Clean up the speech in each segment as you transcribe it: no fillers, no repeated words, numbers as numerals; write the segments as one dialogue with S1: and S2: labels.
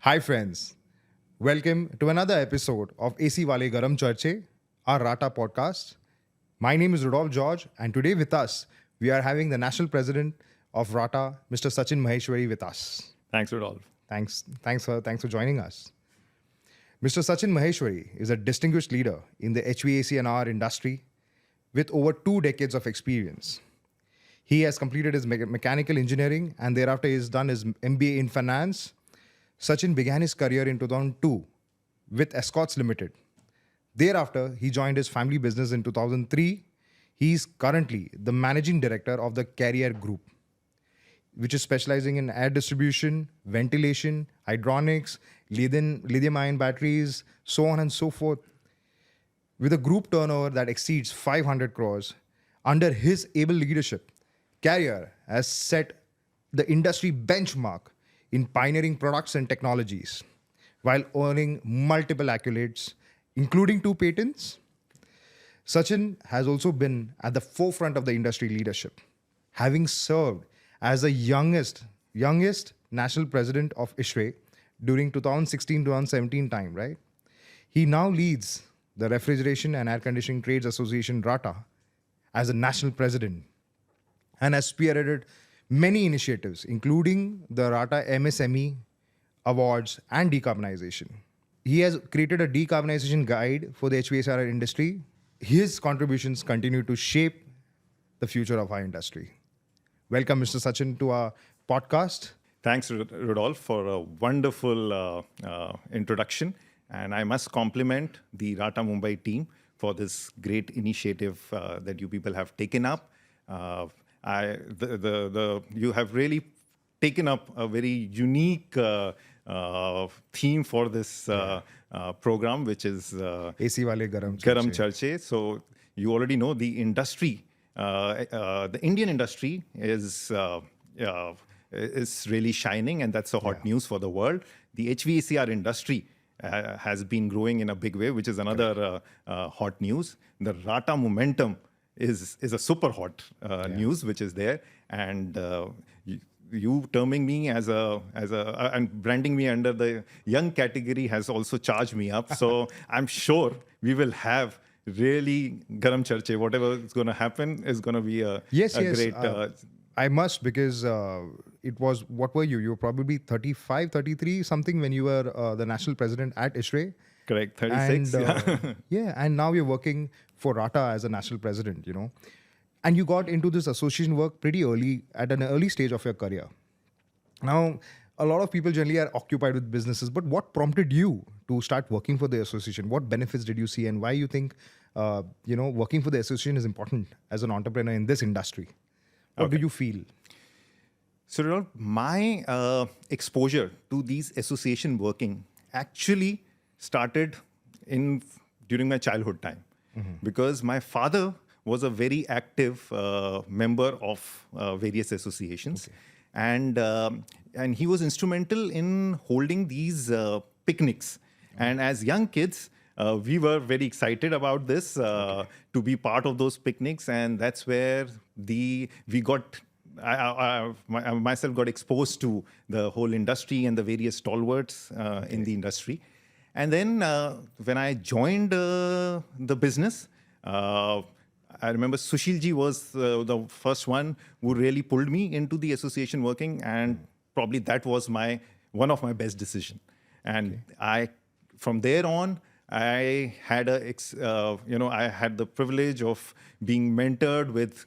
S1: Hi friends, welcome to another episode of AC Wale Garam Charche, our RATA podcast. My name is Rudolph George, and today with us, we are having the National President of RATA, Mr. Sachin Maheshwari with us.
S2: Thanks, Rudolph.
S1: Thanks for joining us. Mr. Sachin Maheshwari is a distinguished leader in the HVAC&R industry with over 2 decades of experience. He has completed his mechanical engineering and thereafter he has done his MBA in finance. Sachin began his career in 2002 with Escorts Limited. Thereafter, he joined his family business in 2003. He is currently the managing director of the Carrier Group, which is specializing in air distribution, ventilation, hydronics, lithium-ion batteries, so on and so forth. With a group turnover that exceeds 500 crores, under his able leadership, Carrier has set the industry benchmark in pioneering products and technologies, while earning multiple accolades, including 2 patents. Sachin has also been at the forefront of the industry leadership, having served as the youngest national president of ISHRE during 2016-2017 time, right? He now leads the Refrigeration and Air Conditioning Trades Association, RATA, as a national president and has spearheaded many initiatives, including the RATA MSME awards and decarbonization. He has created a decarbonization guide for the HVACR industry. His contributions continue to shape the future of our industry. Welcome, Mr. Sachin, to our podcast.
S2: Thanks, Rudolph, for a wonderful introduction. And I must compliment the RATA Mumbai team for this great initiative that you people have taken up. You have really taken up a very unique theme for this program, which is
S1: AC Wale Garam
S2: Charche. So you already know the industry, the Indian industry is really shining, and that's a hot news for the world. The HVACR industry has been growing in a big way, which is another hot news. The RATA momentum is a super hot news, which is there, and you terming me as and branding me under the young category has also charged me up. So I'm sure we will have really Garam Charche. Whatever is going to happen is going to be a great.
S1: I must, because it was, what were you? You were probably 35, 33, something when you were the national president at ISHRE.
S2: Correct, 36.
S1: And, and now you're working for RATA as a national president, you know. And you got into this association work pretty early, at an early stage of your career. Now, a lot of people generally are occupied with businesses, but what prompted you to start working for the association? What benefits did you see, and why you think, working for the association is important as an entrepreneur in this industry? What do you feel?
S2: So, Rudolph, my exposure to these association working actually started during my childhood time, because my father was a very active member of various associations, and he was instrumental in holding these picnics. And as young kids, we were very excited about this, to be part of those picnics, and that's where I myself got exposed to the whole industry and the various stalwarts in the industry. And then when I joined the business, I remember Sushilji was the first one who really pulled me into the association working, and probably that was one of my best decisions. And from there on, I had I had the privilege of being mentored with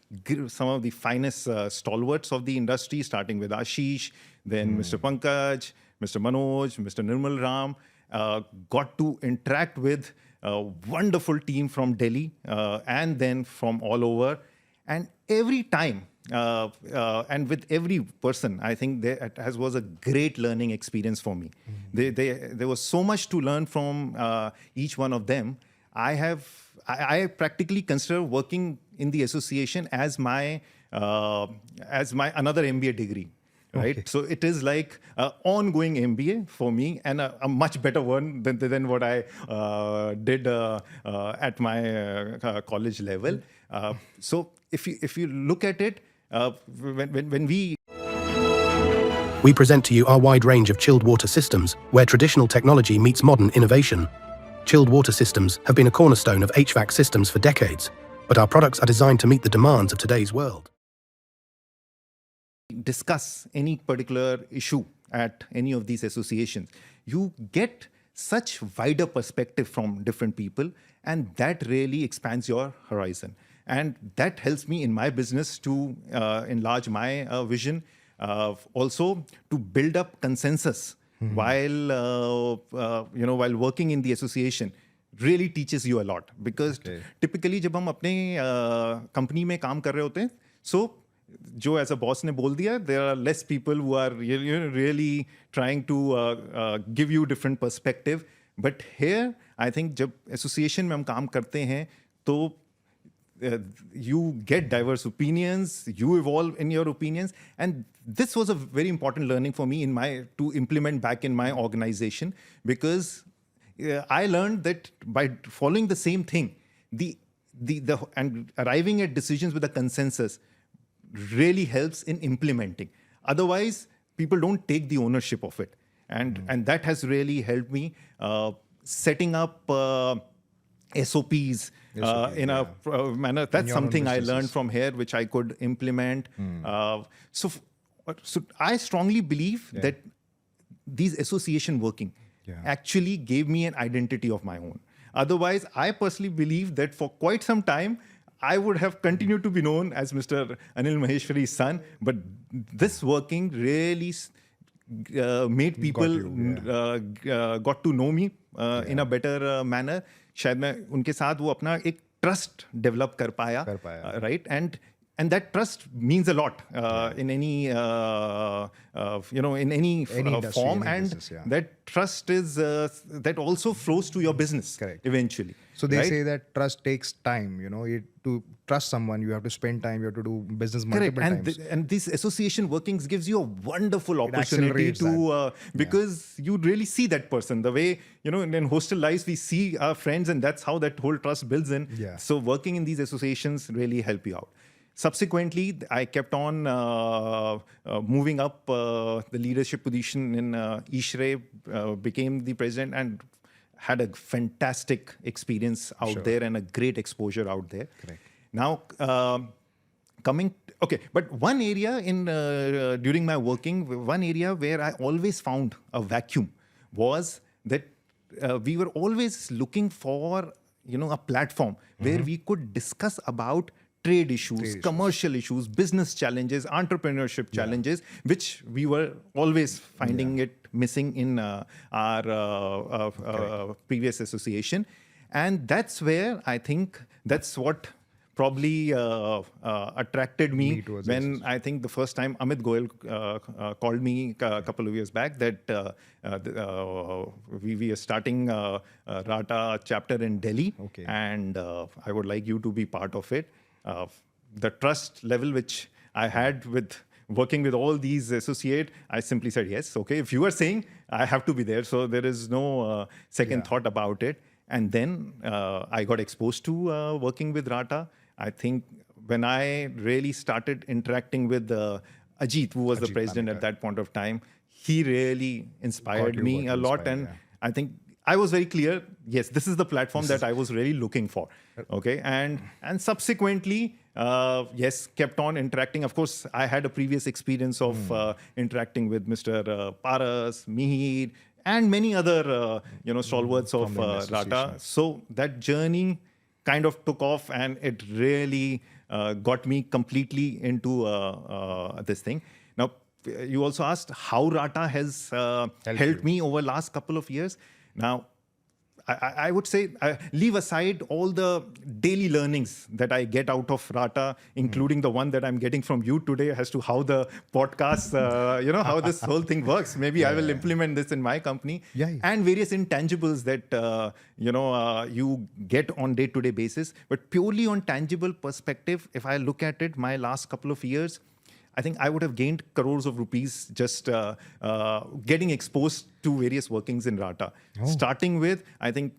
S2: some of the finest stalwarts of the industry, starting with Ashish, then Mr. Pankaj, Mr. Manoj, Mr. Nirmal Ram. Got to interact with a wonderful team from Delhi and then from all over. And every time, and with every person, I think that was a great learning experience for me. There was so much to learn from each one of them. I practically consider working in the association as my another MBA degree. Right, so it is like an ongoing MBA for me, and a much better one than what I did at my college level. So if you look at it, when we
S3: we present to you our wide range of chilled water systems, where traditional technology meets modern innovation. Chilled water systems have been a cornerstone of HVAC systems for decades, but our products are designed to meet the demands of today's world.
S2: Discuss any particular issue at any of these associations, you get such wider perspective from different people, and that really expands your horizon. And that helps me in my business to enlarge my vision, also to build up consensus while while working in the association. Really teaches you a lot, because typically जब हम अपने company में काम कर रहे होते हैं, so जो as a boss ने बोल दिया, there are less people who are really trying to give you different perspective. But here, I think जब association में हम काम करते हैं, तो you get diverse opinions, you evolve in your opinions, and this was a very important learning for me to implement back in my organization, because I learned that by following the same thing, and arriving at decisions with a consensus really helps in implementing. Otherwise, people don't take the ownership of it. And that has really helped me setting up SOPs in a manner. That's something I learned from here, which I could implement. So I strongly believe that these association working actually gave me an identity of my own. Otherwise, I personally believe that for quite some time, I would have continued to be known as Mr. Anil Maheshwari's son, but this working really made people got to know me in a better manner. शायद मैं उनके साथ वो अपना एक trust develop कर पाया, right? And that trust means a lot in any in any form, and business, that trust is that also flows to your business eventually.
S1: So they say that trust takes time. To trust someone, you have to spend time. You have to do business multiple times.
S2: And this association workings gives you a wonderful opportunity to because you really see that person. The way in hostel lives we see our friends, and that's how that whole trust builds in. So working in these associations really help you out. Subsequently, I kept on moving up the leadership position in Ishre, became the president, and had a fantastic experience out there and a great exposure out there. Now, but one area during my working, one area where I always found a vacuum was that we were always looking for a platform where we could discuss about trade issues, commercial issues, business challenges, entrepreneurship challenges, which we were always finding it missing in our previous association. And that's where I think that's what probably attracted me when I think the first time Amit Goyal called me a couple of years back that we are starting RATA chapter in Delhi, and I would like you to be part of it. The trust level which I had with working with all these associates, I simply said, yes, okay, if you are saying, I have to be there. So there is no second thought about it. And then I got exposed to working with RATA. I think when I really started interacting with Ajit, who was the president at that point of time, he really inspired me a lot. And I think I was very clear, yes, this is the platform that I was really looking for. Okay, and subsequently, yes, kept on interacting. Of course, I had a previous experience of interacting with Mr. Paras, Mihir, and many other stalwarts of RATA. So that journey kind of took off, and it really got me completely into this thing. Now, you also asked how RATA has helped me over the last couple of years. Now, I would say leave aside all the daily learnings that I get out of RATA, including the one that I'm getting from you today as to how the podcast, how this whole thing works. Maybe I will implement this in my company, and various intangibles that, you get on day-to-day basis. But purely on tangible perspective, if I look at it, my last couple of years, I think I would have gained crores of rupees just getting exposed to various workings in RATA. Starting with, I think,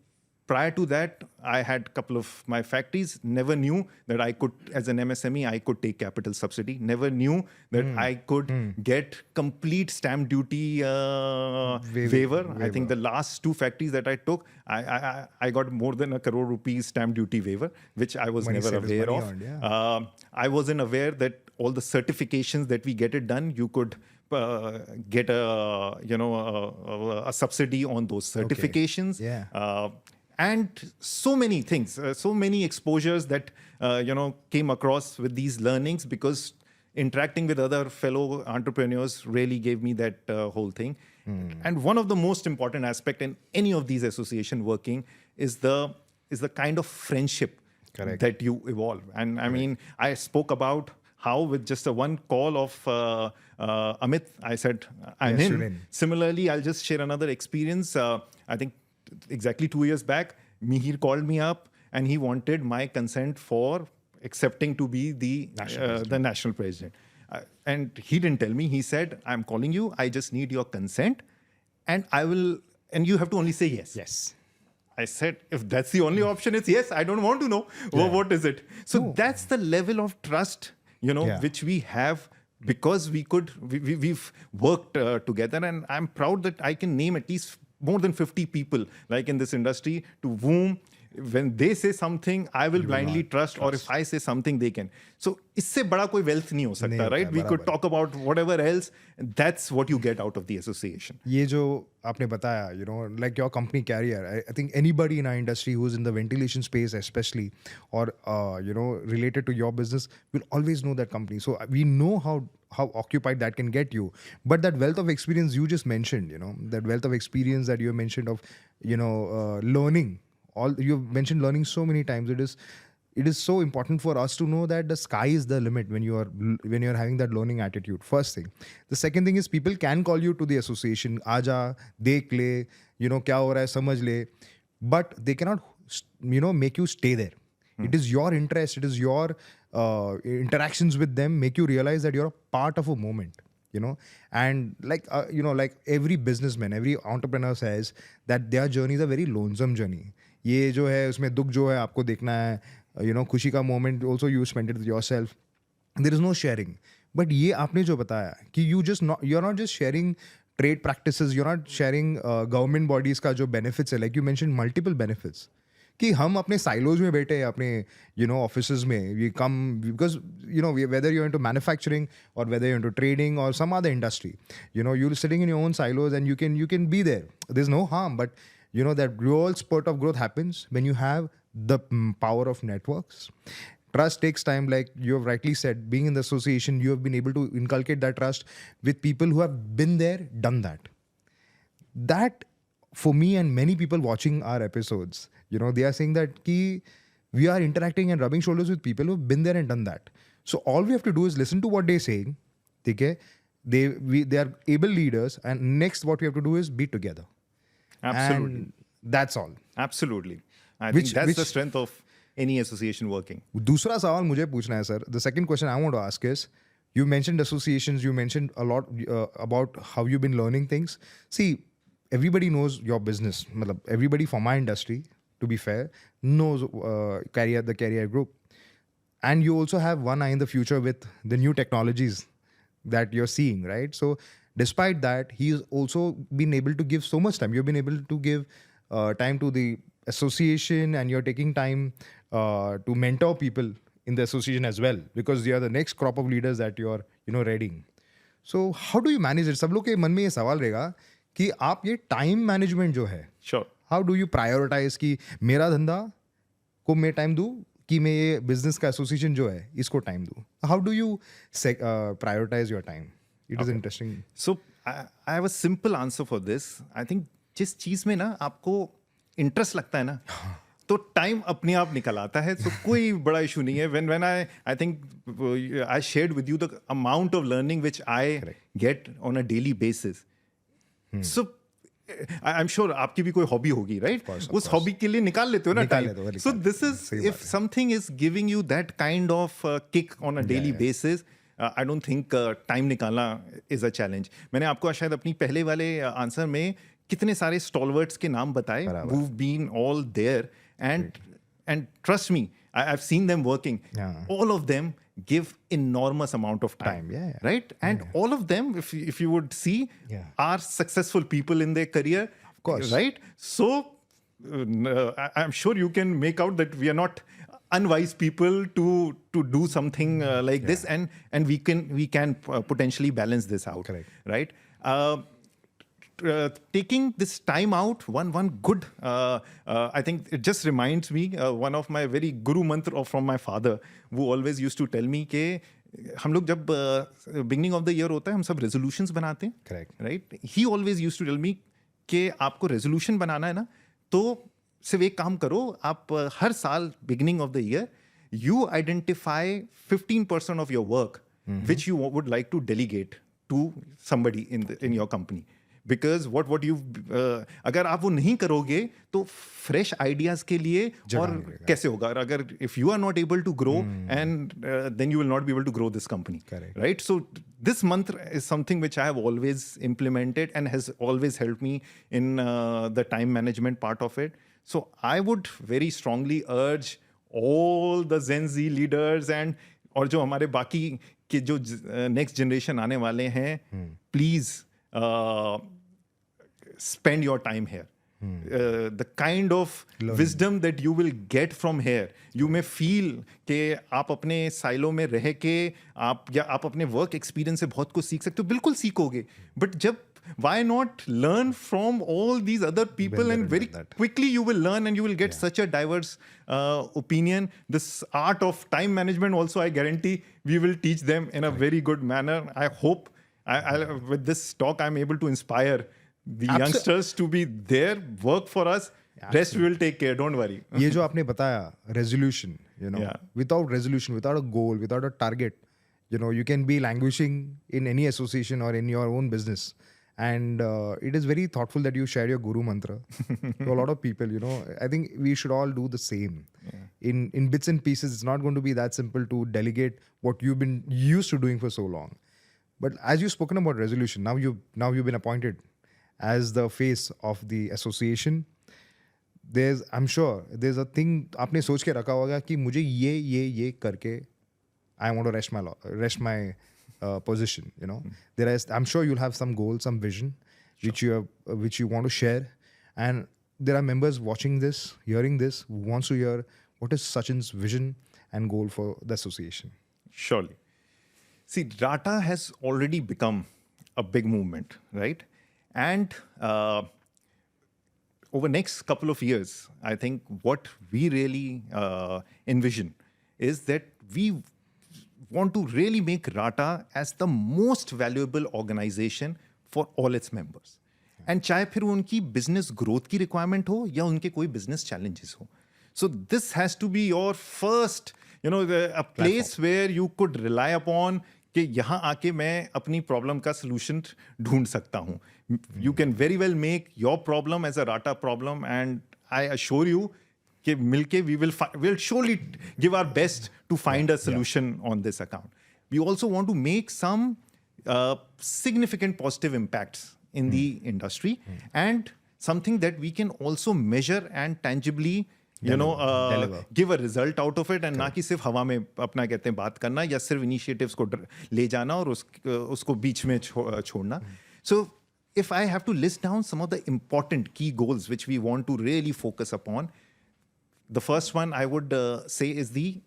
S2: prior to that, I had a couple of my factories. Never knew that I could, as an MSME, I could take capital subsidy. Never knew that I could get complete stamp duty waiver. I think the last 2 factories that I took, I got more than ₹1 crore stamp duty waiver, which I was never aware of. I wasn't aware that all the certifications that we get it done, you could get a subsidy on those certifications. And so many things, so many exposures that came across with these learnings, because interacting with other fellow entrepreneurs really gave me that whole thing. And one of the most important aspect in any of these association working is the kind of friendship that you evolve. And I mean, I spoke about how with just a one call of Amit, I said, I'm in. Similarly, I'll just share another experience. I think exactly 2 years back, Mihir called me up and he wanted my consent for accepting to be the national president. And he didn't tell me. He said, I'm calling you. I just need your consent. And and you have to only say yes.
S1: Yes.
S2: I said, if that's the only option, it's yes. I don't want to know. Well, what is it? So that's the level of trust, which we have, because we've worked together. And I'm proud that I can name at least more than 50 people like in this industry to whom, when they say something, I will blindly trust, or if I say something, they can. So इससे बड़ा कोई wealth नहीं हो सकता, right? We could talk about whatever else. And that's what you get out of the association.
S1: ये जो आपने बताया, like your company carrier, I think anybody in our industry who's in the ventilation space especially, or, related to your business, will always know that company. So we know how occupied that can get you. But that wealth of experience you just mentioned, that wealth of experience that you mentioned of, learning. You've mentioned learning so many times. It is so important for us to know that the sky is the limit when you're having that learning attitude. First thing. The second thing is people can call you to the association. Aaja, dekh le, kya ho raha hai, samajh le. But they cannot, make you stay there. It is your interest. It is your interactions with them make you realize that you're a part of a moment. And like every businessman, every entrepreneur says that their journey is a very lonesome journey. ये जो है उसमें दुख जो है आपको देखना है, खुशी का moment also you spend it with yourself. There is no sharing. But ये आपने जो बताया कि you're not just sharing trade practices, you're not sharing government bodies का जो benefits है, like you mentioned multiple benefits. कि हम अपने silos में बैठे हैं अपने offices में, we come because whether you're into manufacturing or whether you're into trading or some other industry, you're sitting in your own silos and you can be there. There's no harm, but that real spurt of growth happens when you have the power of networks. Trust takes time, like you have rightly said. Being in the association, you have been able to inculcate that trust with people who have been there, done that. That, for me and many people watching our episodes, they are saying that we are interacting and rubbing shoulders with people who have been there and done that. So all we have to do is listen to what they're saying. Okay? They are able leaders, and next what we have to do is be together.
S2: Absolutely.
S1: And that's all.
S2: Absolutely. I think that's the strength of any association working.
S1: दूसरा सवाल मुझे पूछना है, sir. The second question I want to ask is, you mentioned associations, you mentioned a lot about how you've been learning things. See, everybody knows your business. Everybody from my industry, to be fair, knows the Carrier Group. And you also have one eye in the future with the new technologies that you're seeing, right? So despite that, he's also been able to give so much time. You've been able to give time to the association, and you're taking time to mentor people in the association as well, because you are the next crop of leaders that you're readying. So how do you manage it? सब लोग के मन में ये सवाल रहेगा कि आप ये time management जो है,
S2: Sure.
S1: How do you prioritize कि मेरा धंधा को मैं time दूँ, कि मैं ये business का association जो है इसको time दूँ? How do you prioritize your time? It is interesting.
S2: So I have a simple answer for this. I think जिस चीज में ना आपको इंटरेस्ट लगता है ना, तो टाइम अपने आप निकल आता है. तो कोई बड़ा इशू नहीं है. When I think I shared with you the amount of learning which I get on a daily basis. So I'm sure आपकी भी कोई हॉबी होगी, right? उस हॉबी के लिए निकाल लेते हो ना time. So this is, if something is giving you that kind of kick on a daily basis, I don't think time निकालना is a challenge. मैंने आपको शायद अपनी पहले वाले आंसर में कितने सारे stalwarts के नाम बताए who've been all there and trust me, I've seen them working. All of them give enormous amount of time. Right? And all of them, if you would see, are successful people in their career.
S1: Of course.
S2: Right? So I'm sure you can make out that we are not unwise people to do something like this, and we can potentially balance this out.
S1: Correct.
S2: Right? Taking this time out, one good, I think it just reminds me, one of my very guru mantra from my father, who always used to tell me कि हम लोग जब beginning of the year होता है हम सब resolutions बनाते हैं.
S1: Correct.
S2: Right? He always used to tell me कि आपको resolution बनाना है ना, तो सिर्फ एक काम करो, आप हर साल beginning of the year you identify 15% of your work which you would like to delegate to somebody in your company. Because what you अगर आप वो नहीं करोगे तो fresh ideas के लिए और कैसे होगा? अगर if you are not able to grow and then you will not be able to grow this company.
S1: Correct.
S2: Right? So this mantra is something which I have always implemented and has always helped me in the time management part of it. So I would very strongly urge all the Gen Z leaders and और जो हमारे बाकी के जो next generation आने वाले हैं, please spend your time here. The kind of wisdom that you will get from here, you may feel कि आप अपने साइलो में रह के आप अपने वर्क एक्सपीरियंस से बहुत कुछ सीख सकते हो, बिल्कुल सीखोगे. बट जब why not learn from all these other people, and very quickly you will learn and you will get such a diverse opinion. This art of time management also, I guarantee we will teach them in a very good manner. I hope with this talk I'm able to inspire the youngsters to be there, work for us. Rest we will take care, don't worry.
S1: ये जो आपने बताया resolution, without resolution, without a goal, without a target, you can be languishing in any association or in your own business. And it is very thoughtful that you share your guru mantra to a lot of people. I think we should all do the same. In bits and pieces. It's not going to be that simple to delegate what you've been used to doing for so long. But as you've spoken about resolution, now you've been appointed as the face of the association. I'm sure there's a thing आपने सोच के रखा होगा कि मुझे ये करके I want to rest my position. I'm sure you'll have some goal, some vision, which you want to share, and there are members watching this, hearing this, who wants to hear what is Sachin's vision and goal for the association.
S2: Surely. See, RATA has already become a big movement, right? And over next couple of years, I think what we really envision is that we want to really make RATA as the most valuable organization for all its members. And चाहे फिर उनकी business growth की requirement हो या उनके कोई business challenges हो. So this has to be your first, a place where you could rely upon कि यहाँ आके मैं अपनी problem का solution ढूंढ सकता हूँ. You can very well make your problem as a RATA problem, and I assure you कि मिलके we'll surely give our best to find a solution on this account. We also want to make some significant positive impacts in the industry, and something that we can also measure and tangibly give a result out of it, and ना कि सिर्फ हवा में अपना कहते हैं बात करना या सिर्फ initiatives को ले जाना और उसको बीच में छोड़ना. So if I have to list down some of the important key goals which we want to really focus upon, the first one I would say is the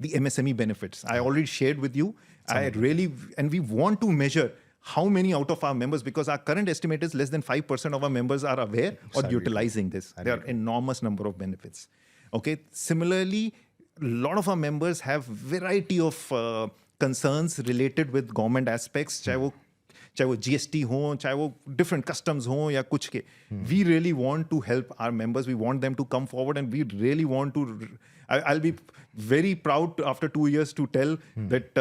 S2: MSME benefits. I already shared with you. And we want to measure how many out of our members, because our current estimate is less than 5% of our members are aware or utilizing this. There are enormous number of benefits. Okay. Similarly, a lot of our members have variety of concerns related with government aspects, चाहे वो GST हो, चाहे वो different customs हो या कुछ के. We really want to help our members. We want them to come forward, and we really want to. I'll be very proud after 2 years to tell that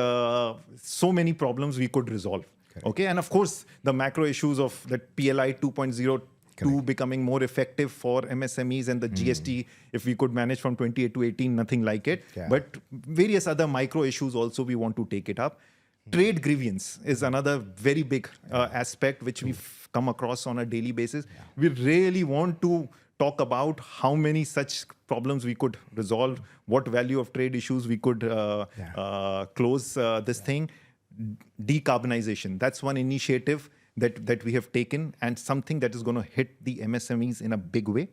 S2: so many problems we could resolve. Correct. Okay, and of course the macro issues of that PLI 2.02 becoming more effective for MSMEs, and the GST, if we could manage from 28 to 18, nothing like it. Yeah. But various other micro issues also we want to take it up. Trade grievance is another very big aspect which we've come across on a daily basis. We really want to talk about how many such problems we could resolve, what value of trade issues we could close this thing. Decarbonization, that's one initiative that we have taken, and something that is going to hit the MSMEs in a big way.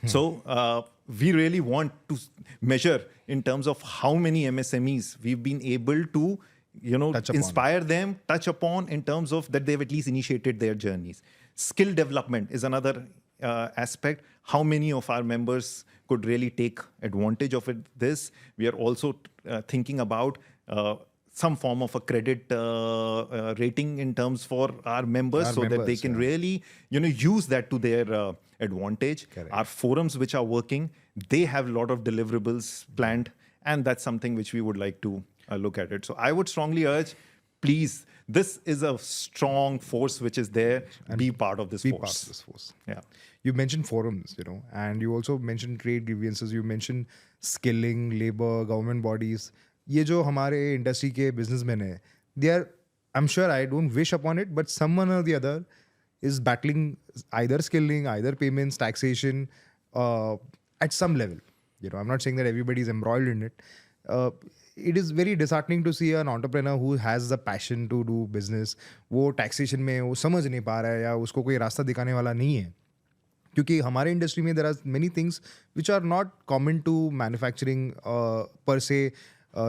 S2: So we really want to measure in terms of how many MSMEs we've been able to, inspire them, touch upon in terms of that they've at least initiated their journeys. Skill development is another aspect. How many of our members could really take advantage of this? We are also thinking about some form of a credit rating in terms for our members, that they can really, use that to their advantage.
S1: Correct.
S2: Our forums which are working, they have a lot of deliverables planned, and that's something which we would like to look at it. So I would strongly urge, please, this is a strong force which is there. Be part of this
S1: be
S2: force.
S1: part of this force.
S2: Yeah.
S1: You mentioned forums, and you also mentioned trade grievances. You mentioned skilling, labor, government bodies. ये जो हमारे industry के businessman है, they are, I'm sure I don't wish upon it, but someone or the other is battling either skilling, either payments, taxation, at some level. I'm not saying that everybody is embroiled in it. It is very disheartening to see an entrepreneur who has the passion to do business, वो taxation में वो समझ नहीं पा रहा है या उसको कोई रास्ता दिखाने वाला नहीं है. क्योंकि हमारे इंडस्ट्री में there are many things which are not common to manufacturing per se.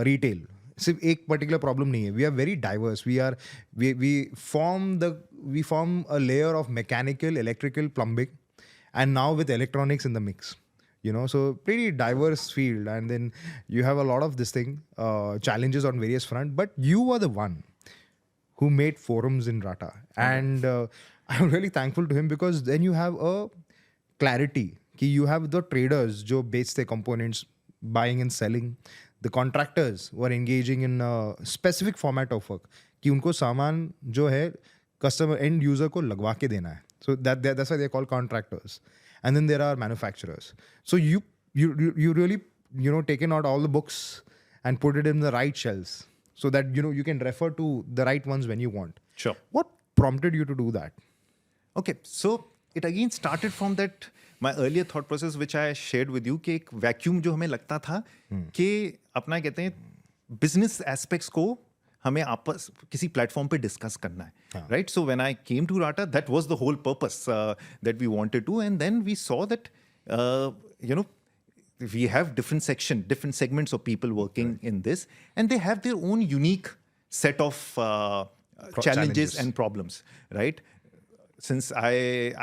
S1: Retail सिर्फ एक पर्टिकुलर प्रॉब्लम नहीं है. We are very diverse. We form a layer of mechanical, electrical, plumbing, and now with electronics in the mix. So pretty diverse field, and then you have a lot of this thing, challenges on various front, but you were the one who made forums in RATA, and I'm really thankful to him, because then you have a clarity कि you have the traders जो बेचते components, buying and selling, the contractors who are engaging in a specific format of work कि उनको सामान जो है customer end user को लगवा के देना है. So that's why they're called contractors. And then there are manufacturers. So you really taken out all the books and put it in the right shelves so that you can refer to the right ones when you want.
S2: Sure.
S1: What prompted you to do that?
S2: Okay, so it again started from that my earlier thought process which I shared with you कि एक vacuum जो हमें लगता था कि अपना कहते हैं business aspects को हमें आपस किसी प्लेटफॉर्म पे डिस्कस करना है, right? So when I came to Rata, that was the whole purpose that we wanted to, and then we saw that we have different segments of people working in this, and they have their own unique set of challenges and problems, right? Since I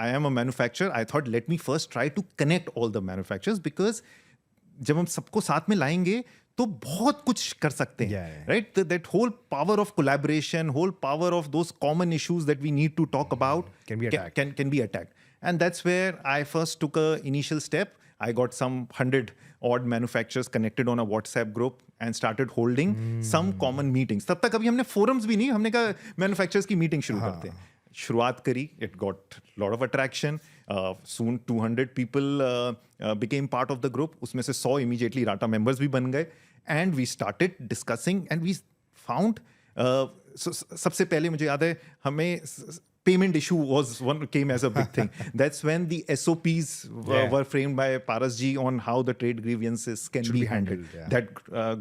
S2: am a manufacturer, I thought let me first try to connect all the manufacturers, because जब हम सबको साथ में लाएंगे तो बहुत कुछ कर सकते हैं, right? That whole power of collaboration, whole power of those common issues that we need to talk about
S1: can be attacked.
S2: And that's where I first took a initial step. I got some 100 odd manufacturers connected on a WhatsApp group and started holding some common meetings. तब तक अभी हमने forums भी नहीं, हमने कहा manufacturers की meeting शुरू करते हैं. शुरुआत करी, it got lot of attraction. Soon 200 people became part of the group. उसमें से 100 immediately RATA members भी बन गए, and we started discussing, and we found सबसे पहले मुझे याद है हमें payment issue came as a big thing. That's when the SOPs were framed by Paras ji on how the trade grievances can be handled. That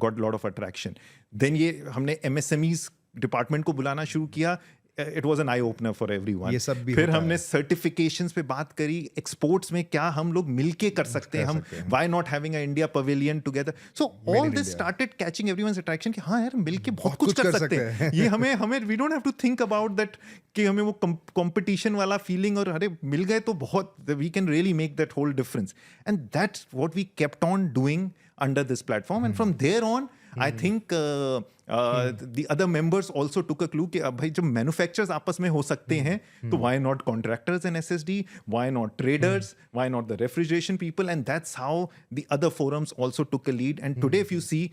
S2: got a lot of attraction. Then ये हमने MSMEs department को बुलाना शुरू किया. It was an eye opener for everyone.
S1: ये सब भी
S2: फिर
S1: होता
S2: हमने
S1: है.
S2: certifications पे बात करी, exports में क्या हम लोग मिलके कर सकते हैं, हम why not having a India pavilion together. So all this started catching everyone's attraction कि हाँ यार मिलके बहुत कुछ कर सकते हैं. ये हमें we don't have to think about that कि हमें वो competition वाला feeling और अरे मिल गए तो बहुत, we can really make that whole difference. And that's what we kept on doing under this platform. And from there on, I think the other members also took a clue कि अब भाई जब manufacturers आपस में हो सकते हैं तो why not contractors and SSD, why not traders, why not the refrigeration people, and that's how the other forums also took a lead. And today if you see,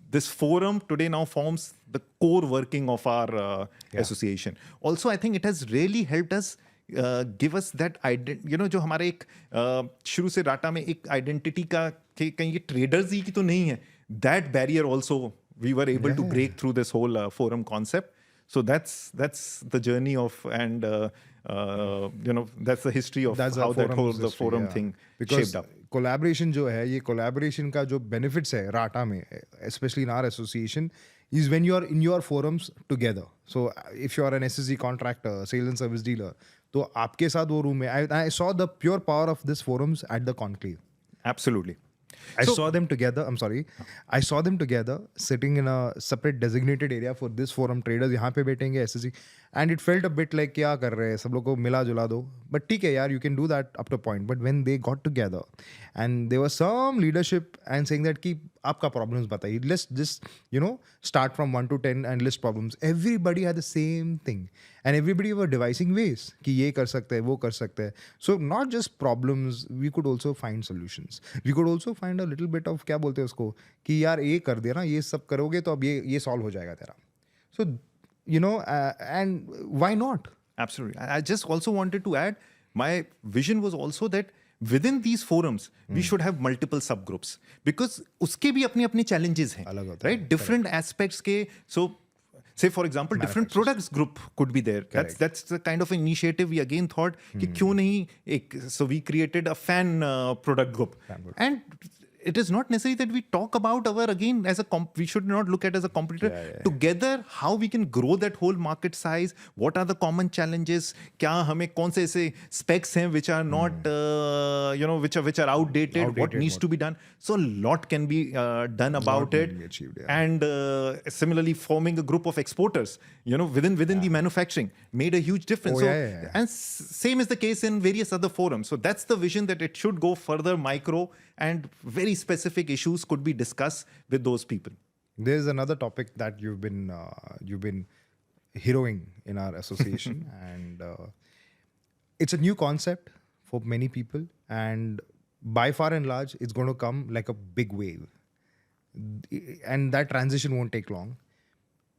S2: this forum today now forms the core working of our association. Also I think it has really helped us give us that जो हमारे एक शुरू से RATA में एक identity का कि कहीं ये traders ही की तो नहीं है, that barrier also we were able to break through this whole forum concept. So that's the journey of, and that's the history of
S1: That's
S2: how
S1: the
S2: that whole
S1: forums
S2: the
S1: history,
S2: forum
S1: yeah.
S2: thing
S1: Because
S2: shaped up.
S1: collaboration जो है, ये collaboration का जो benefits है RATA में, especially in our association, is when you are in your forums together. So if you are an SSG contractor, sales and service dealer, तो आपके साथ वो room में, I saw the pure power of this forums at the conclave.
S2: Absolutely.
S1: I saw them together. I'm sorry. I saw them together sitting in a separate designated area for this forum. Traders यहाँ पे बैठेंगे SSG, and it felt a bit like क्या कर रहे हैं सब लोग को मिला जुला दो. But ठीक है यार, you can do that up to a point. But when they got together and there was some leadership and saying that कि आपका problems बताइए. Let's just start from 1 to 10 and list problems. Everybody had the same thing. And everybody were devising ways कि ये कर सकते हैं, वो कर सकते हैं. So not just problems, we could also find solutions. We could also find a little bit of क्या बोलते हैं उसको कि यार ये कर देना, ये सब करोगे तो अब ये solve हो जाएगा तेरा. So and why not?
S2: Absolutely. I just also wanted to add, my vision was also that within these forums, we should have multiple subgroups, because उसके भी अपने अपने challenges हैं,
S1: अलग होता
S2: right? Different aspects के, so say for example, different products group could be there. That's the kind of initiative we again thought कि क्यों नहीं so we created a fan product group. And it is not necessary that we talk about our, again, as a we should not look at as a competitor. Together, how we can grow that whole market size, what are the common challenges, क्या हमें कौन से ऐसे specs हैं which are not, which are outdated, what needs to be done. So a lot can be done about it.
S1: Achieved,
S2: And similarly, forming a group of exporters, within the manufacturing made a huge difference. And same is the case in various other forums. So that's the vision, that it should go further micro, and very specific issues could be discussed with those people.
S1: There's another topic that you've been heroing in our association, and it's a new concept for many people, and by far and large, it's going to come like a big wave, and that transition won't take long.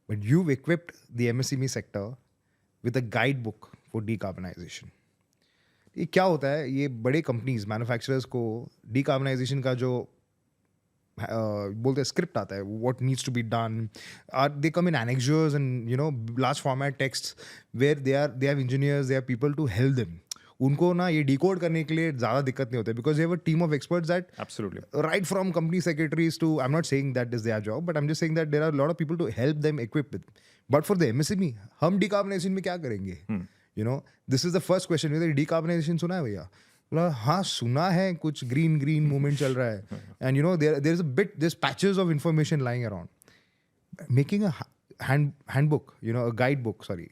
S1: But you've equipped the MSME sector with a guidebook for decarbonization. ये क्या होता है, ये बड़े companies manufacturers को decarbonisation का जो बोलते हैं स्क्रिप्ट आता है, what needs to be done, they come in annexures and large format text where they have engineers, they have people to help them. उनको ना ये डिकोड करने के लिए ज़्यादा दिक्कत नहीं होता है, because they have a team of experts that right from company secretaries to, I am not saying that is their job, but I am just saying that there are lot of people to help them equip with. But for the MSME, हम decarbonization में क्या करेंगे? This is the first question. Decarbonization सुना है भैया? हाँ सुना है, कुछ ग्रीन मूवमेंट चल रहा है, and there is a bit, there patches of information lying around. Making a handbook, a guidebook, sorry,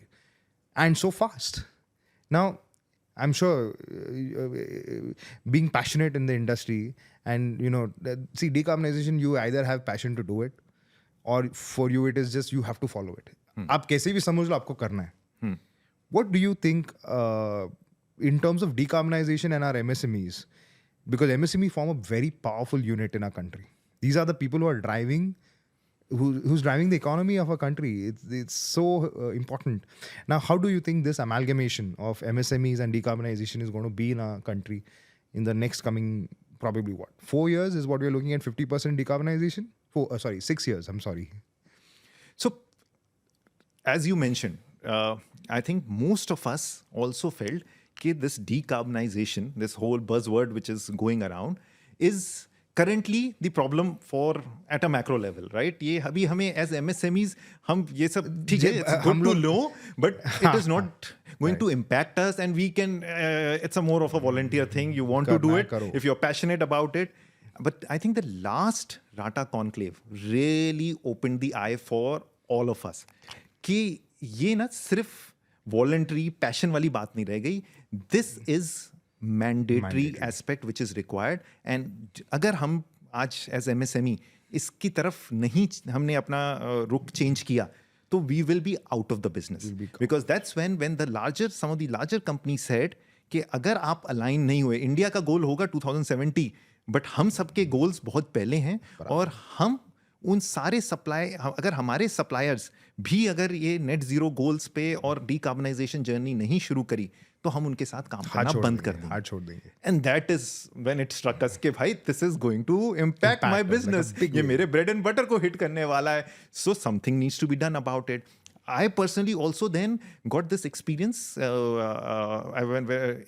S1: and so fast. Now, I'm sure being passionate in the industry, and see, decarbonization, you either have passion to do it, or for you it is just you have to follow it. आप कैसे भी समझ लो, आपको करना है. What do you think in terms of decarbonization and our MSMEs? Because MSME form a very powerful unit in our country. These are the people who are driving, who's driving the economy of our country. It's so important. Now, how do you think this amalgamation of MSMEs and decarbonization is going to be in our country in the next coming, probably 4 years is what we're looking at, 50% decarbonization? 6 years, I'm sorry.
S2: So, as you mentioned, I think most of us also felt that this decarbonization, this whole buzzword which is going around, is currently the problem for at a macro level, right? ये अभी हमें as MSMEs, हम ये सब ठीक है, it's good to know, but it is not going to impact us, and we can, it's a more of a volunteer thing. You want to do it if you're passionate about it. But I think the last RATA conclave really opened the eye for all of us कि ये ना सिर्फ voluntary passion वाली बात नहीं रह गई. This is mandatory aspect which is required, and अगर हम आज as MSME इसकी तरफ नहीं हमने अपना रुख चेंज किया, तो we will be out of the business, because that's when some of the larger companies said कि अगर आप align नहीं हुए, इंडिया का गोल होगा 2070, बट हम सबके गोल्स बहुत पहले हैं, और हम उन सारे सप्लाई, अगर हमारे सप्लायर्स भी अगर ये नेट जीरो गोल्स पे और डीकार्बनाइजेशन जर्नी नहीं शुरू करी तो हम उनके साथ काम करना बंद कर देंगे,
S1: हाथ छोड़ देंगे.
S2: And that is when it struck us कि भाई this is going to impact my business, ये मेरे ब्रेड एंड बटर को हिट करने वाला है, so something needs to be done about it. I personally also then got this experience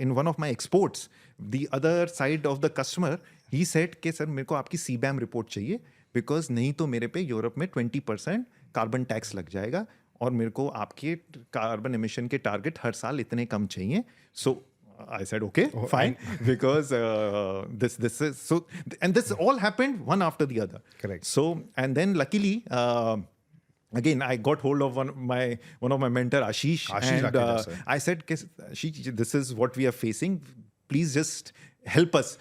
S2: in one of my exports. The other side of the customer, he said कि sir मेरे को आपकी CBAM report चाहिए because नहीं तो मेरे पे Europe में 20% कार्बन टैक्स लग जाएगा और मेरे को आपके कार्बन एमिशन के टारगेट हर साल इतने कम चाहिए. सो I said okay, fine, because this is so, and this all happened one after the other.
S1: Correct.
S2: So and then luckily. Again, I got hold of one of my mentor, Ashish, and I said, Ashish, this is what we are facing. Please just help us.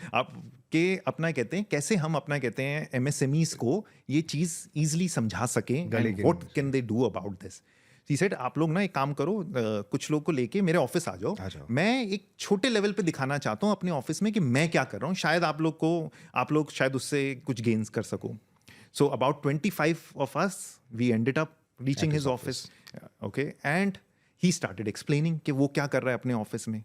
S2: के अपना कहते हैं कैसे हम अपना कहते हैं MSMEs को ये चीज़ easily समझा सकें. And what can they do about this? He said, आप लोग ना एक काम करो, कुछ लोग को लेके मेरे ऑफिस आ जाओ. मैं एक छोटे लेवल पे दिखाना चाहता हूँ अपने ऑफिस में कि मैं क्या कर रहा हूँ, शायद आप लोग शायद उससे कुछ गेन्स कर सको. So about 25 of us, we ended up reaching his office. Okay, and he started explaining कि वो क्या कर रहा है अपने ऑफिस में.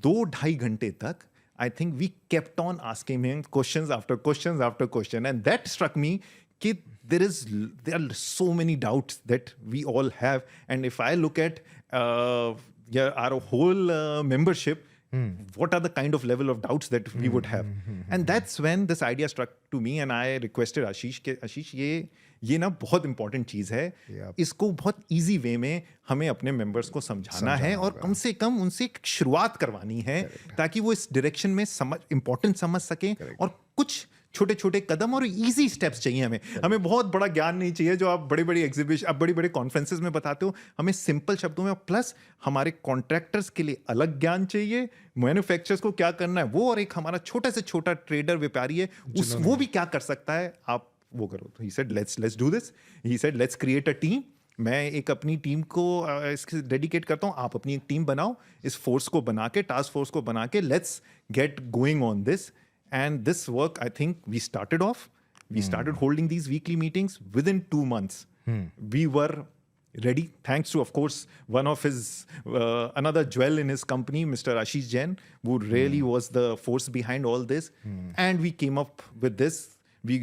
S2: 2-2.5 घंटे तक I think we kept on asking him questions after questions after question, and that struck me कि there are so many doubts that we all have, and if I look at our whole membership, what are the kind of level of doubts that we would have? And that's when this idea struck to me, and I requested Ashish कि Ashish ये ना बहुत important चीज़ है. इसको बहुत easy way में हमें अपने मेंबर्स को समझाना है और कम से कम उनसे एक शुरुआत करवानी है ताकि वो इस डायरेक्शन में इंपॉर्टेंट समझ सकें. और कुछ छोटे छोटे कदम और इजी स्टेप्स चाहिए हमें बहुत बड़ा ज्ञान नहीं चाहिए जो आप बड़े बड़े एग्जीबिशन, आप बड़े बड़े कॉन्फ्रेंसेस में बताते हो. हमें सिंपल शब्दों में, प्लस हमारे कॉन्ट्रैक्टर्स के लिए अलग ज्ञान चाहिए, मैन्युफैक्चरर्स को क्या करना है वो, और एक हमारा छोटा से छोटा ट्रेडर व्यापारी है वो भी क्या कर सकता है, आप वो करो. तो he said let's do this. He said let's create a team. मैं एक अपनी टीम को इसके डेडिकेट करता हूँ, आप अपनी एक टीम बनाओ, इस फोर्स को बना के, टास्क फोर्स को बना के, let's get going on this. And this work, I think we started off. We started holding these weekly meetings. Within 2 months, we were ready. Thanks to, of course, one of his, another jewel in his company, Mr. Ashish Jain, who really was the force behind all this. And we came up with this. We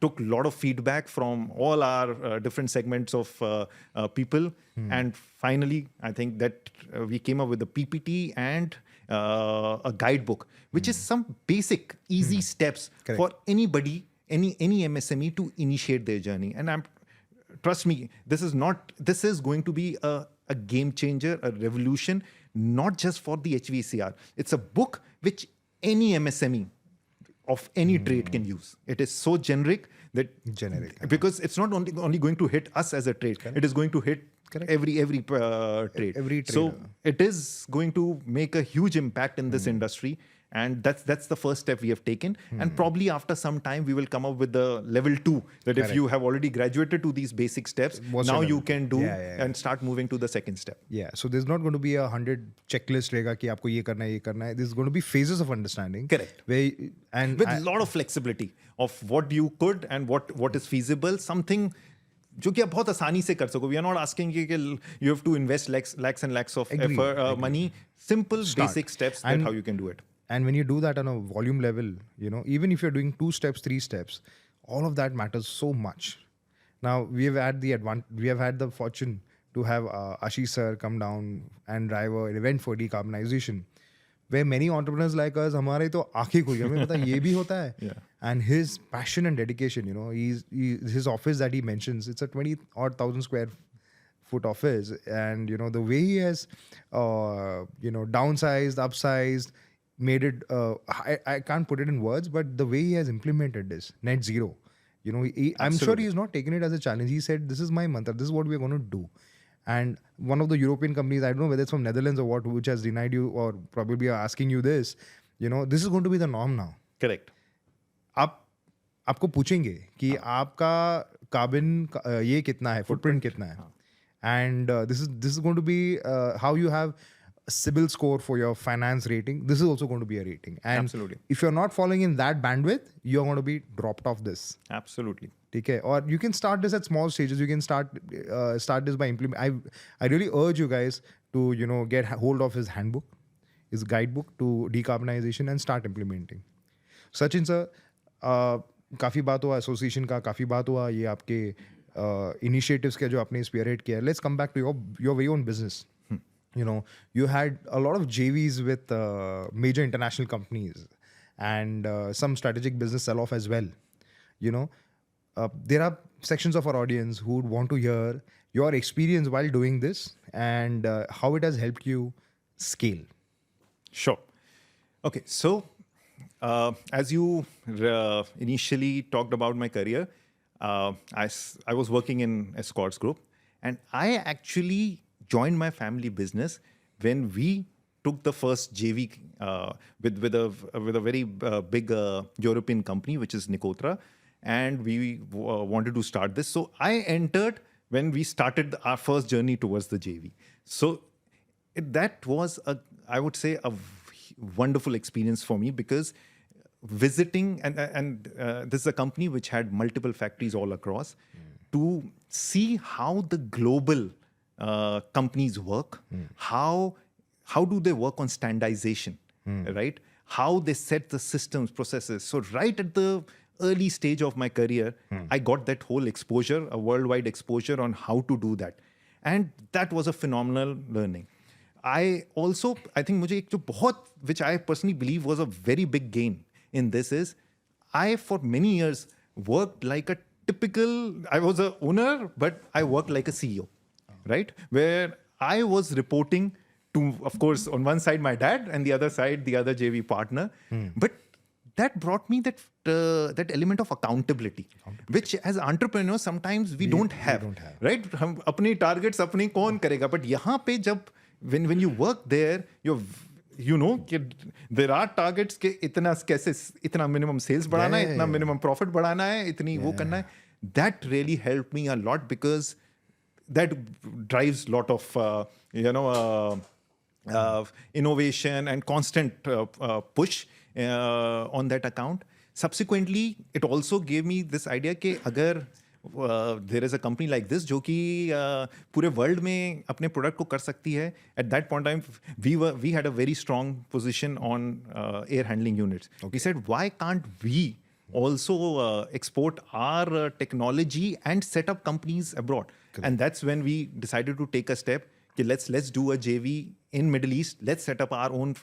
S2: took a lot of feedback from all our different segments of people. And finally, I think that we came up with the PPT and a guidebook, which is some basic, easy steps for anybody, any MSME to initiate their journey. And trust me, this is going to be a game changer, a revolution, not just for the HVACR. It's a book which any MSME of any trade can use. It is so generic because it's not only going to hit us as a trade. It is going to hit every trade.
S1: Every trader.
S2: So it is going to make a huge impact in this industry, and that's the first step we have taken. And probably after some time we will come up with the level 2, that if you have already graduated to these basic steps, now you can do and start moving to the second step.
S1: Yeah, so there's not going to be a 100 checklist रहेगा कि आपको ये करना है. There's going to be phases of understanding.
S2: Correct.
S1: And
S2: with a lot of flexibility of what you could and what is feasible, something जो कि आप बहुत आसानी से कर सको. We are not asking कि you have to invest lakhs and lakhs of effort, money. Simple, basic steps that how you can do it.
S1: And when you do that on a volume level, even if you're doing 2 steps, 3 steps, all of that matters so much. Now, we have had the fortune to have Ashish sir come down and drive an event for decarbonization, where many entrepreneurs like us, हमारे तो आँखें खुल गई, हमें पता ये भी होता है. And his passion and dedication, his office that he mentions, it's a 20,000 square foot office, and the way he has downsized, upsized, made it, I can't put it in words, but the way he has implemented this net zero, I'm sure he's not taken it as a challenge. He said, this is my mantra, this is what we're going to do. And one of the European companies, I don't know whether it's from Netherlands or what, which has denied you or probably are asking you this, this is going to be the norm now.
S2: Correct.
S1: आपको पूछेंगे कि आपका carbon ये कितना है, footprint कितना है. And this is going to be how you have CIBIL score for your finance rating. This is also going to be a rating. And
S2: absolutely,
S1: if you're not following in that bandwidth, you're going to be dropped off this.
S2: Absolutely.
S1: ठीक है, or you can start this at small stages. You can start this by implement. I really urge you guys to get hold of his handbook, his guidebook to decarbonization and start implementing. Sachin sir, काफ़ी बात हुआ association का, काफ़ी बात हुआ ये आपके initiatives के जो आपने स्पीयरहेड किया. Let's come back to your very own business. You had a lot of JVs with major international companies and some strategic business sell-off as well. There are sections of our audience who would want to hear your experience while doing this and how it has helped you scale.
S2: Sure. Okay, so as you initially talked about my career, I was working in Escorts Group, and I actually joined my family business when we took the first JV with a very big European company, which is Nicotra, and we wanted to start this. So I entered when we started our first journey towards the JV. So that was I would say a wonderful experience for me, because visiting and this is a company which had multiple factories all across, to see how the global companies work, how do they work on standardization, right? How they set the systems, processes. So right at the early stage of my career, I got that whole exposure, a worldwide exposure on how to do that. And that was a phenomenal learning. I think मुझे एक जो बहुत, which I personally believe was a very big gain in this, is I for many years worked like a typical, I was a owner, but I worked like a CEO. Right? Where I was reporting to, of course, on one side my dad and the other side the other JV partner. But that brought me that element of accountability, which as entrepreneurs sometimes we don't have. Right? हम अपने targets अपने कौन करेगा? But यहाँ पे जब when you work there, you know कि there are targets के इतना minimum sales बढ़ाना है, इतना minimum profit बढ़ाना है, इतनी वो करना है. That really helped me a lot, because that drives a lot of innovation and constant push on that account. Subsequently, it also gave me this idea कि अगर there is a company like this जो कि पूरे world में अपने product को कर सकती है. At that point in time, we had a very strong position on air handling units. Okay. We said, why can't we also export our technology and set up companies abroad? Correct. And that's when we decided to take a step. Okay, let's do a JV in Middle East. Let's set up our own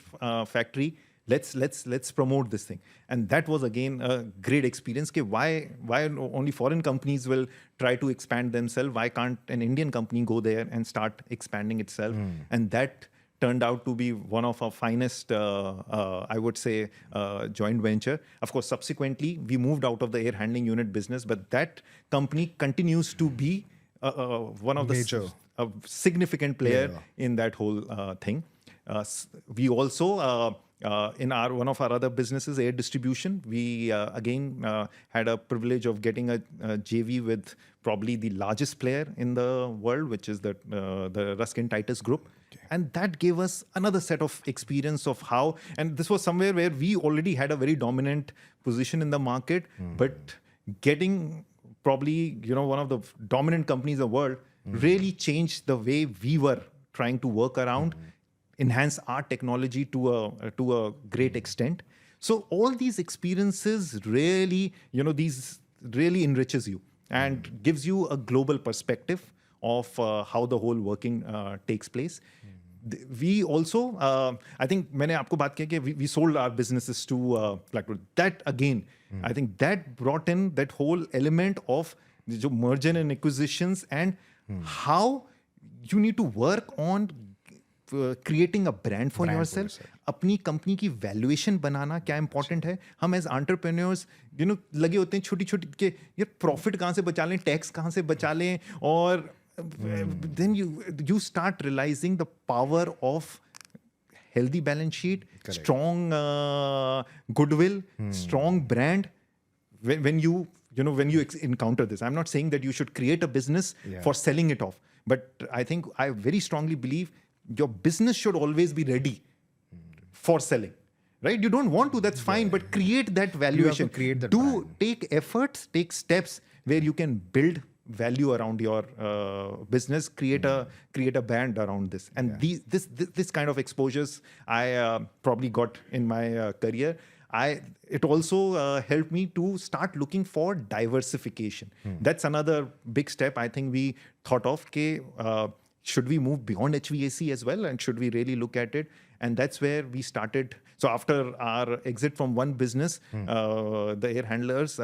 S2: factory. Let's promote this thing. And that was again a great experience. Okay, why only foreign companies will try to expand themselves? Why can't an Indian company go there and start expanding itself? And that turned out to be one of our finest, I would say, joint venture. Of course, subsequently, we moved out of the air handling unit business, but that company continues to be one of the significant player in that whole thing. We also, in one of our other businesses, air distribution, we again had a privilege of getting a JV with probably the largest player in the world, which is the Ruskin Titus Group. And that gave us another set of experience of how, and this was somewhere where we already had a very dominant position in the market, but getting probably, one of the dominant companies in the world really changed the way we were trying to work around, enhance our technology to a great extent. So all these experiences really, these really enriches you and gives you a global perspective of how the whole working takes place. We also, I think मैंने आपको बात किया कि we sold our businesses to Blackwood. That again, I think that brought in that whole element of जो merger and acquisitions and how you need to work on creating a brand for yourself. अपनी company की valuation बनाना क्या important है. हम as entrepreneurs लगे होते हैं छोटी छोटी के ये प्रॉफिट कहाँ से बचा लें, टैक्स कहाँ से बचा लें, और then you start realizing the power of healthy balance sheet, correct, strong goodwill, strong brand. When you encounter this, I'm not saying that you should create a business for selling it off, but I think I very strongly believe your business should always be ready for selling. Right? You don't want to, that's fine, but create that valuation.
S1: You have to create that
S2: do
S1: brand.
S2: Take efforts, take steps where you can build value around your business, create a brand around this. And this kind of exposures I probably got in my career. It also helped me to start looking for diversification. That's another big step I think we thought of. Should we move beyond HVAC as well, and should we really look at it? And that's where we started. So after our exit from one business, the air handlers,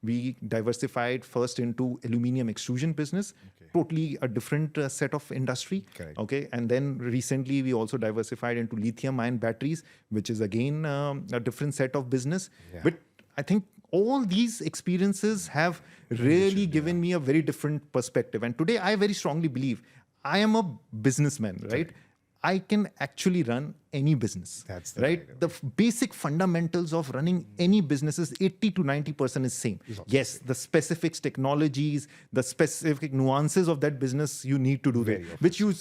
S2: we diversified first into aluminium extrusion business, totally a different set of industry.
S1: Correct.
S2: Okay, and then recently we also diversified into lithium-ion batteries, which is again a different set of business.
S1: Yeah.
S2: But I think all these experiences have really given me a very different perspective. And today I very strongly believe I am a businessman, right? I can actually run any business.
S1: That's the
S2: right.
S1: right
S2: The basic fundamentals of running any business is 80 to 90% is same. Yes, the specifics, technologies, the specific nuances of that business you need to do that, which you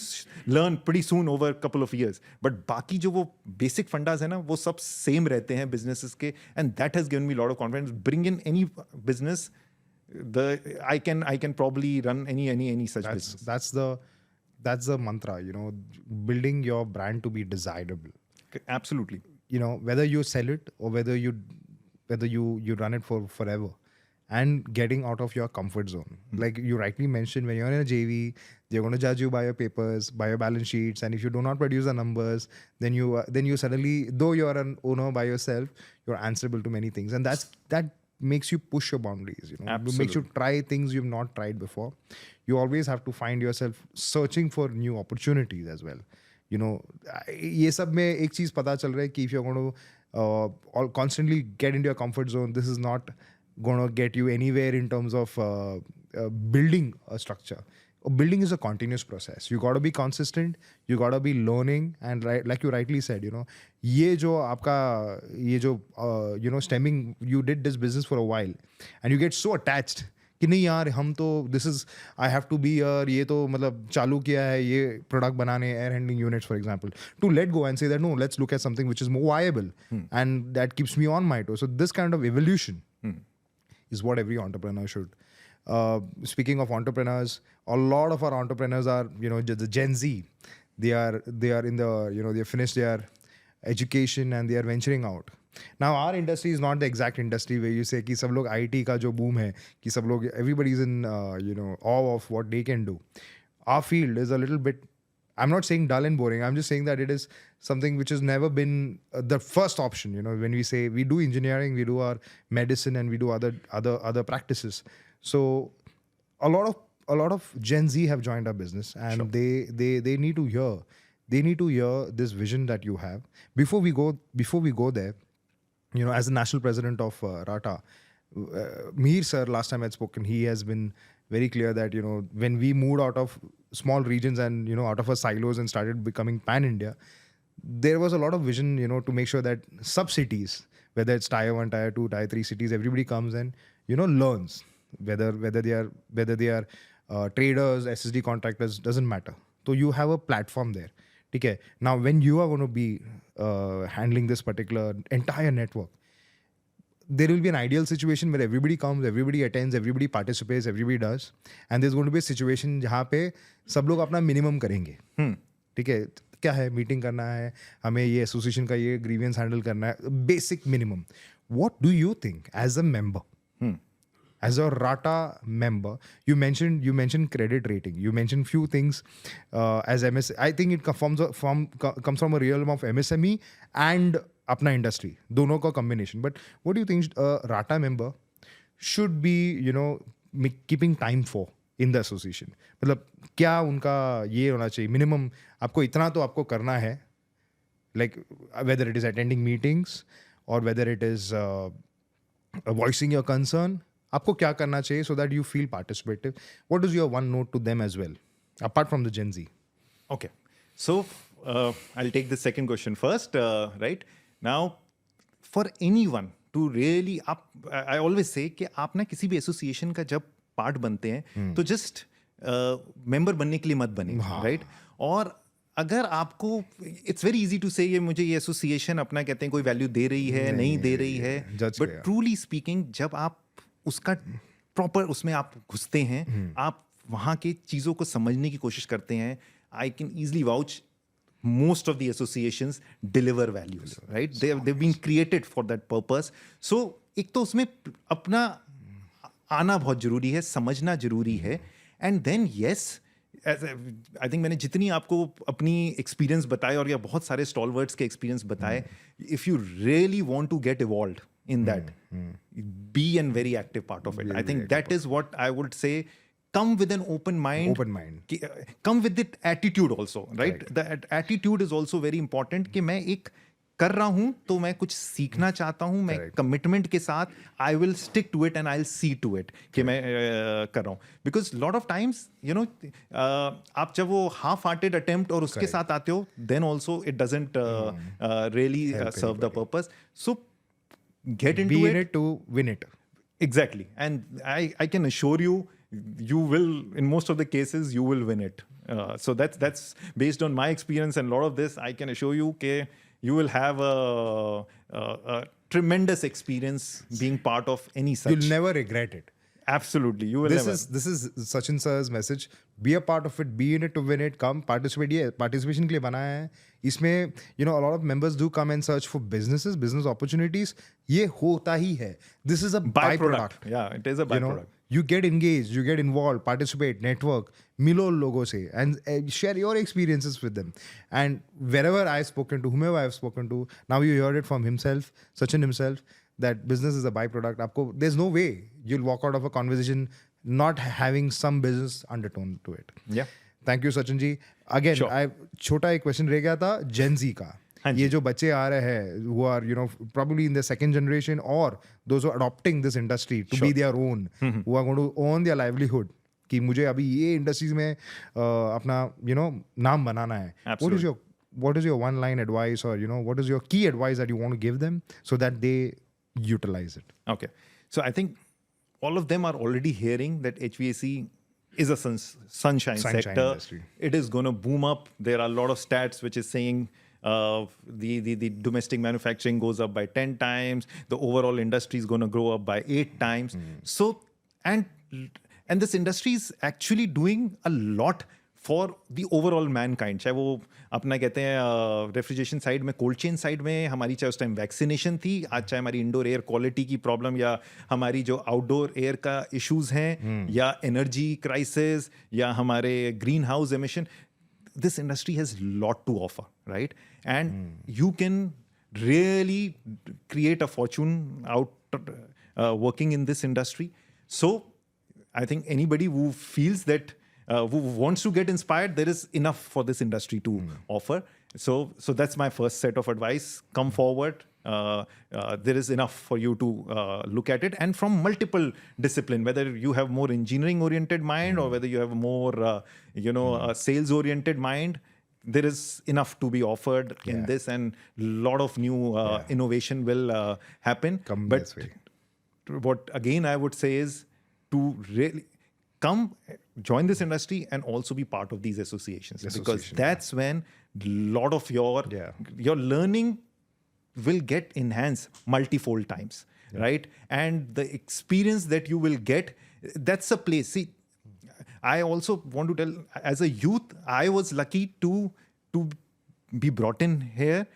S2: learn pretty soon over a couple of years. But बाकी जो वो basic fundas है ना, वो सब same रहते हैं businesses के, and that has given me a lot of confidence. Bring in any business, I can probably run any such business.
S1: That's the mantra, building your brand to be desirable.
S2: Absolutely.
S1: Whether you sell it or whether you run it for forever, and getting out of your comfort zone. Like you rightly mentioned, when you're in a JV, they're going to judge you by your papers, by your balance sheets, and if you do not produce the numbers, then you suddenly, though you're an owner by yourself, you're answerable to many things, and that makes you push your boundaries. It makes you try things you've not tried before. You always have to find yourself searching for new opportunities as well. ये सब में एक चीज पता चल रहा है कि if you're going to constantly get into your comfort zone, this is not going to get you anywhere in terms of building a structure. Building is a continuous process. You got to be consistent. You got to be learning, and like you rightly said, ये जो आपका ये जो stemming, you did this business for a while, and you get so attached कि नहीं यार हम तो this is I have to be here, ये तो मतलब चालू किया है ये product बनाने air handling units for example, to let go and say that no, let's look at something which is more viable and that keeps me on my toes. So this kind of evolution is what every entrepreneur should. Speaking of entrepreneurs, a lot of our entrepreneurs are the Gen Z. They are in the they finished their education and they are venturing out. Now our industry is not the exact industry where you say कि सब लोग IT का जो boom है कि सब लोग everybody is in awe of what they can do. Our field is a little bit, I'm not saying dull and boring. I'm just saying that it is something which has never been the first option. When we say we do engineering, we do our medicine, and we do other practices. So a lot of Gen Z have joined our business, and they need to hear this vision that you have. Before we go there, as the national president of RATA, Mihir sir, last time I'd spoken, he has been very clear that when we moved out of small regions and out of our silos and started becoming pan-India, there was a lot of vision to make sure that sub-cities, whether it's tier 1, tier 2, tier 3 cities, everybody comes and learns, whether they are traders, SSD contractors, doesn't matter. So you have a platform there. Okay. Now when you are going to be handling this particular entire network, there will be an ideal situation where everybody comes, everybody attends, everybody participates, everybody does, and there's going to be a situation जहाँ पे सब लोग अपना minimum करेंगे. ठीक है, क्या है, मीटिंग करना है, हमें ये एसोसिएशन का ये ग्रीवियंस हैंडल करना है, basic minimum. What do you think as a member? As a RATA member, you mentioned credit rating. You mentioned few things as MS. I think it comes from a realm of MSME and apna industry. Dono ka combination. But what do you think a RATA member should be, keeping time for in the association? मतलब क्या उनका ये होना चाहिए? Minimum आपको इतना तो आपको करना है. Like whether it is attending meetings or whether it is voicing your concern. आपको क्या करना चाहिए so that you feel participative? What is your one note to them as well, apart from the Gen Z?
S2: Okay. So I'll take the second question first. Right now, for anyone to really I always say कि आप ना किसी भी association का जब part बनते हैं तो जस्ट मेंबर बनने के लिए मत बने, राइट? और अगर आपको इट्स वेरी इजी टू से ये मुझे ये एसोसिएशन अपना कहते हैं कोई वैल्यू दे रही है, नहीं दे रही है, बट ट्रूली स्पीकिंग जब आप उसका प्रॉपर उसमें आप घुसते हैं, आप वहाँ के चीज़ों को समझने की कोशिश करते हैं, I can easily vouch most of the associations deliver values, right? They've been created for that purpose. So एक तो उसमें अपना आना बहुत जरूरी है, समझना जरूरी है, and then yes, I think मैंने जितनी आपको अपनी एक्सपीरियंस बताए और या बहुत सारे स्टॉलवर्ड्स के एक्सपीरियंस बताए, if you really want to get involved in that, be a very active part of it. I think that is what I would say. Come with an open mind. Come with the attitude also, right? The attitude is also very important कि मैं एक कर रहा हूँ तो मैं कुछ सीखना चाहता हूँ, मैं कमिटमेंट के साथ I will stick to it and I'll see to it कि मैं कर रहा हूँ. Because lot of times, you know, आप जब वो half-hearted attempt और उसके साथ आते हो, then also it doesn't really serve the purpose. So get into
S1: Be
S2: it.
S1: in it to win it.
S2: Exactly. And I can assure you, you will, in most of the cases, you will win it. So that's based on my experience and a lot of this, I can assure you that you will have a tremendous experience being part of any such.
S1: You'll never regret it.
S2: Absolutely. You will never.
S1: This is Sachin sir's message. Be a part of it. Be in it to win it. Come participate. ये participation के लिए बनाया है. इसमें you know a lot of members do come and search for businesses, business opportunities. ये होता ही है. This is a byproduct.
S2: Yeah, it is a byproduct.
S1: You get engaged, you get involved, participate, network, मिलो लोगों से, and share your experiences with them. And wherever I've spoken to, whomever I've spoken to, now you heard it from himself, Sachin himself, that business is a byproduct. There's no way you'll walk out of a conversation not having some business undertone to it.
S2: Yeah.
S1: Thank you, Sachin ji. Again,
S2: Sure.
S1: छोटा एक question रह गया था Gen Z का. ये जो बच्चे आ रहे हैं who are you know probably in the second generation or those who are adopting this industry to be their own, who are going to own their livelihood, कि मुझे अभी ये इंडस्ट्रीज में अपना you know नाम बनाना है. What is your one line advice, or you know what is your key advice that you want to give them so that they utilize it?
S2: Okay. So I think all of them are already hearing that HVAC is a sunshine sector.
S1: Industry.
S2: It is going to boom up. There are a lot of stats which is saying the domestic manufacturing goes up by 10 times. The overall industry is going to grow up by 8 times. So, and this industry is actually doing a lot for the overall mankind. चाहे वो अपना कहते हैं refrigeration side में, cold chain side में हमारी, चाहे उस टाइम वैक्सीनेशन थी, आज चाहे हमारी इंडोर एयर क्वालिटी की प्रॉब्लम, या हमारी जो आउटडोर एयर का इश्यूज हैं, या एनर्जी क्राइसिस, या हमारे green house emission. This industry has a lot to offer, right? And you can really create a fortune out working in this industry. So I think anybody who feels that who wants to get inspired, there is enough for this industry to offer. So that's my first set of advice. Come forward. There is enough for you to look at it, and from multiple discipline, whether you have more engineering oriented mind or whether you have more sales oriented mind, there is enough to be offered in this, and a lot of new innovation will happen. But
S1: this way.
S2: What again I would say is to really come join this industry and also be part of these associations, because that's when a lot of your learning will get enhanced multifold times, right? And the experience that you will get, that's a place. See, I also want to tell, as a youth, I was lucky to be brought in here.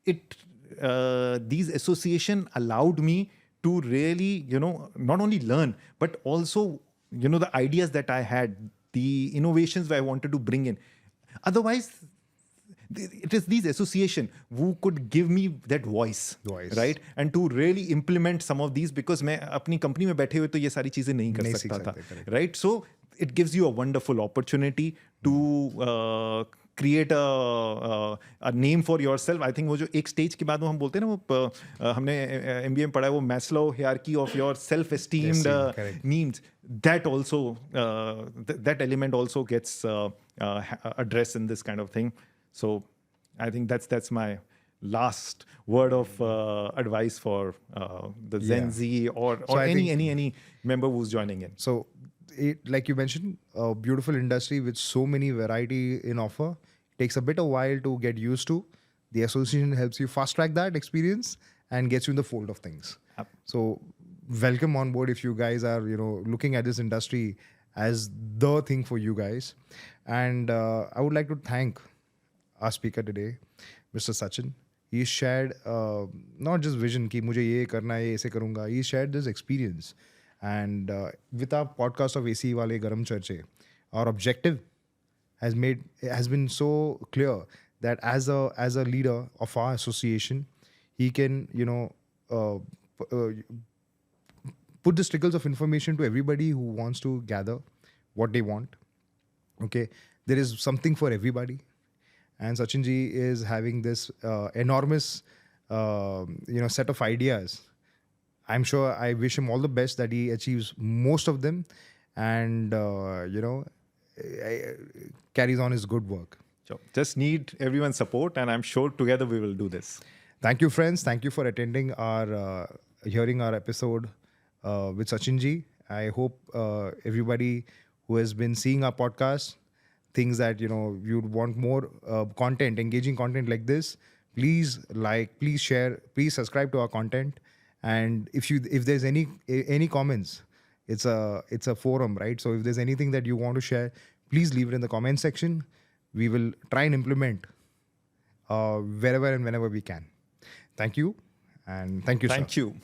S2: These association allowed me to really, not only learn, but also, the ideas that I had, the innovations that I wanted to bring in. Otherwise, it is these association who could give me that voice, right? And to really implement some of these, because मैं अपनी company में बैठे हुए तो ये सारी चीजें नहीं कर सकता था, right? So it gives you a wonderful opportunity to create a name for yourself. I think वो जो एक stage के बाद वो हम बोलते हैं ना, वो हमने MBA में पढ़ा है, वो Maslow hierarchy of your self-esteemed needs. That also, that element also gets addressed in this kind of thing. So I think that's my last word of advice for the Gen Z or any member who's joining in.
S1: So, like you mentioned, a beautiful industry with so many variety in offer. Takes a bit of while to get used to. The association helps you fast track that experience and gets you in the fold of things. So welcome on board if you guys are, looking at this industry as the thing for you guys. And I would like to thank our speaker today, Mr. Sachin. He shared not just vision ki mujhe ye karna hai, aise karunga. He shared this experience. And with our podcast of AC Wale Garam Charche, our objective has been so clear that as a leader of our association, he can put the trickles of information to everybody who wants to gather what they want. Okay, there is something for everybody, and Sachinji is having this enormous set of ideas. I'm sure I wish him all the best that he achieves most of them, and carries on his good work.
S2: So just need everyone's support, and I'm sure together we will do this.
S1: Thank you, friends. Thank you for attending hearing our episode with Sachinji. I hope everybody who has been seeing our podcast thinks that you'd want more content, engaging content like this. Please like, please share, please subscribe to our content. And if there's any comments, it's a forum, right? So if there's anything that you want to share, please leave it in the comment section. We will try and implement wherever and whenever we can. Thank you, and thank you, sir.
S2: Thank you.